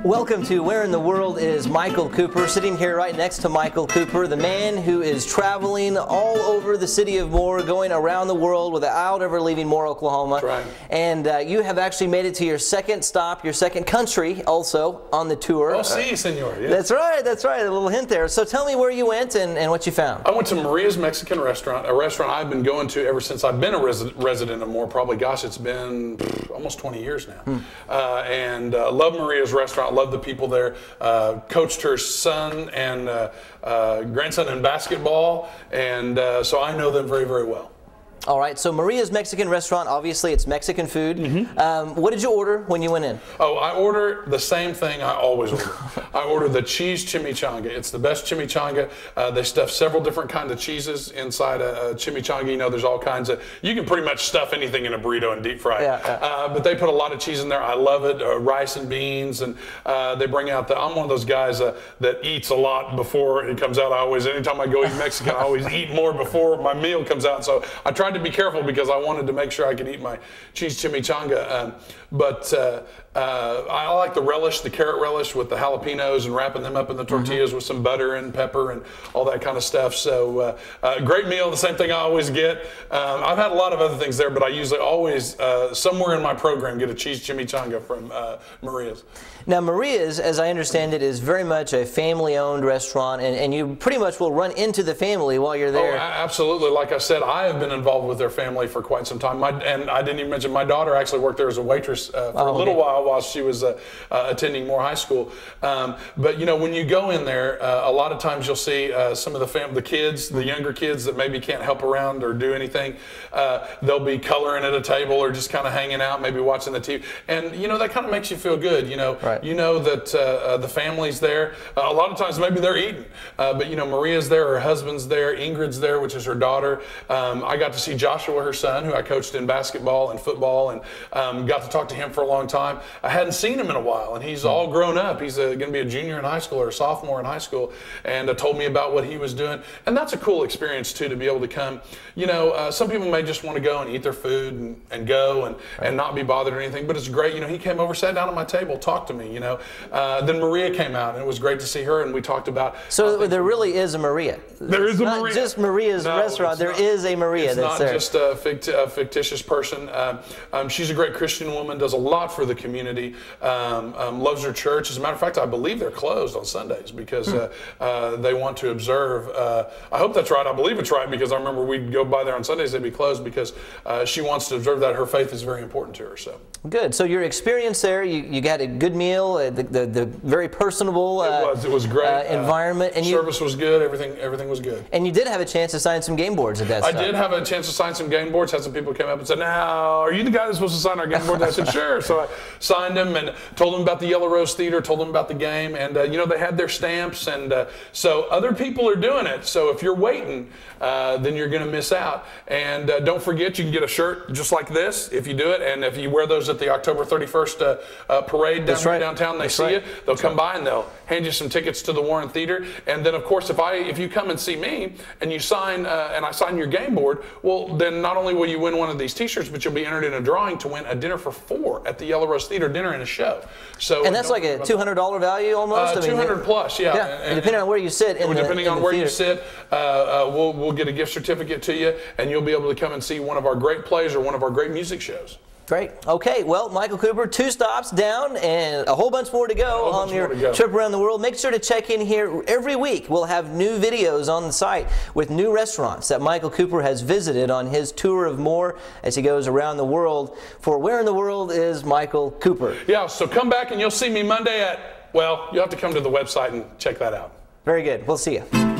Welcome to Where in the World is Michael Cooper, sitting here right next to Michael Cooper, the man who is traveling all over the city of Moore, going around the world without ever leaving Moore, Oklahoma. That's right. And you have actually made it to your second stop, your second country also on the tour. Oh, si, senor. Yeah. That's right, a little hint there. So tell me where you went and what you found. I went to Maria's Mexican restaurant, a restaurant I've been going to ever since I've been a resident of Moore. Probably, gosh, it's been almost 20 years now. And love Maria's restaurant, love the people there. Coached her son and grandson in basketball, and so I know them very, very well. All right, so Maria's Mexican restaurant, obviously it's Mexican food. What did you order when you went in? Oh, I order the same thing I always order. I order the cheese chimichanga. It's the best chimichanga. They stuff several different kinds of cheeses inside a chimichanga. You know, there's all kinds of, you can pretty much stuff anything in a burrito and deep fry it. But they put a lot of cheese in there. I love it. Rice and beans, and they bring out I'm one of those guys that eats a lot before it comes out. Anytime I go eat Mexican, I always eat more before my meal comes out. So I tried to be careful because I wanted to make sure I could eat my cheese chimichanga. I like the relish, the carrot relish with the jalapenos and wrapping them up in the tortillas with some butter and pepper and all that kind of stuff. So great meal, the same thing I always get. I've had a lot of other things there, but I usually always, somewhere in my program, get a cheese chimichanga from Maria's. Now, Maria's, as I understand it, is very much a family-owned restaurant, and you pretty much will run into the family while you're there. Oh, absolutely. Like I said, I have been involved with their family for quite some time. And I didn't even mention, my daughter actually worked there as a waitress for a little while she was attending Moore High School. But you know, when you go in there, a lot of times you'll see some of the kids, the younger kids that maybe can't help around or do anything. They'll be coloring at a table or just kind of hanging out, maybe watching the TV. And you know, that kind of makes you feel good. You know, you know that the family's there. A lot of times maybe they're eating, but you know, Maria's there, her husband's there, Ingrid's there, which is her daughter. I got to see Joshua, her son, who I coached in basketball and football, and got to talk to him for a long time. I hadn't seen him in a while, and he's all grown up. He's going to be a junior in high school or a sophomore in high school, and told me about what he was doing. And that's a cool experience too, to be able to come. You know, some people may just want to go and eat their food and go and not be bothered or anything, but it's great. You know, he came over, sat down at my table, talked to me. You know, then Maria came out, and it was great to see her, and we talked about. So there really is a Maria. There is a Maria. Not just Maria's restaurant. There is a Maria that's there. It's not just a fictitious person. She's a great Christian woman, does a lot for the community, loves her church. As a matter of fact, I believe they're closed on Sundays because they want to observe. I hope that's right. I believe it's right because I remember we'd go by there on Sundays, they'd be closed because she wants to observe that. Her faith is very important to her. So good. So your experience there, you got a good meal, the very personable it was great environment, and service was good. Everything was good. And you did have a chance to sign some game boards at that time. I did have a chance to sign some game boards. Had some people come up and said, "Now, are you the guy that's supposed to sign our game board?" And I said, "Sure." So I signed them and told them about the Yellow Rose Theater, told them about the game, and you know, they had their stamps, and so other people are doing it. So if you're waiting, then you're going to miss out. And don't forget, you can get a shirt just like this if you do it, and if you wear those at the October 31st parade downtown, they see you. They'll come by and they'll hand you some tickets to the Warren Theater. And then, of course, if you come and see me and you sign and I sign your game board, well, then not only will you win one of these T-shirts, but you'll be entered in a drawing to win a dinner for 4 at the Yellow Rose Theater, dinner and a show. So, and that's like a $200 value almost. $200 plus, yeah. And depending on where you sit, depending on where you sit, we'll get a gift certificate to you, and you'll be able to come and see one of our great plays or one of our great music shows. Great. Okay, well, Michael Cooper, 2 stops down and a whole bunch more to go on your trip around the world. Make sure to check in here every week. We'll have new videos on the site with new restaurants that Michael Cooper has visited on his tour of Moore as he goes around the world for Where in the World is Michael Cooper. Yeah, so come back and you'll see me Monday at, well, you'll have to come to the website and check that out. Very good. We'll see you.